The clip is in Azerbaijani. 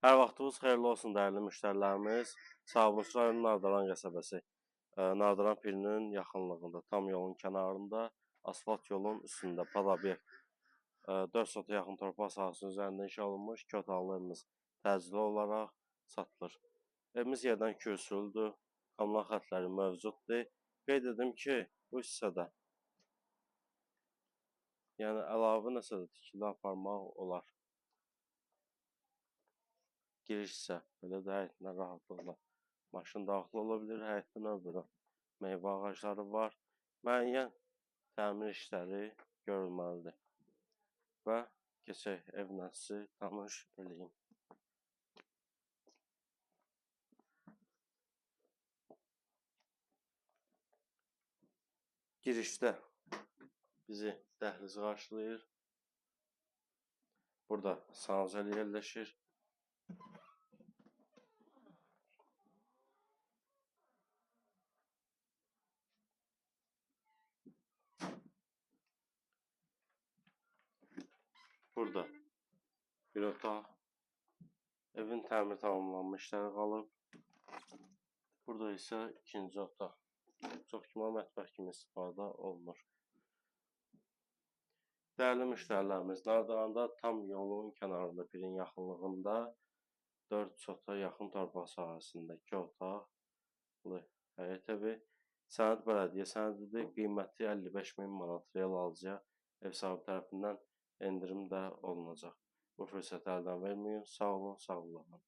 Hər vaxtınız xeyirli olsun dəyərli müştərilərimiz. Sabunçu rayon Nardaran qəsəbəsi, Nardaran pirinin yaxınlığında, tam yolun kənarında, asfalt yolun üstündə Padabyek 4 sota yaxın torpaq sahəsinin üzərində inşa olunmuş 2 otaqlı evimiz təcili olaraq satılır. Evimiz yerdən 2 usuldür, kommunal xətləri mövcuddur. Qeyd edim ki, bu hissədə yəni əlavə nəsə də tikili aparmaq olar. Giriş isə belə də həyətindən rahatlıqla maşın daxil ola bilir. Həyətdən öbürü meyvə ağacları var. Müəyyən təmir işləri görülməlidir. Və keçək evlə sizi tanış edeyim. Girişdə bizi dəhliz qarşılayır. Burada sanuzel yerləşir. Burada bir otaq. Evin təmir tamamlanma işləri qalıb. Burada isə ikinci otaq. Çox güman mətbəx kimi istifadə olunur. Dəyərli müştərilərimiz, Nardaranda tam yolun kənarında, pirin yaxınlığında 4 sota yaxın torpaq sahəsində 2 otaqlı həyət evi. Sənəd bələdiyyə sənədidir. Qiyməti 55.000 manat real alıcıya ev sahibi tərəfindən endirim də olunacaq. Bu fürsəti əldən verməyin. Sağ olun, sağ olun.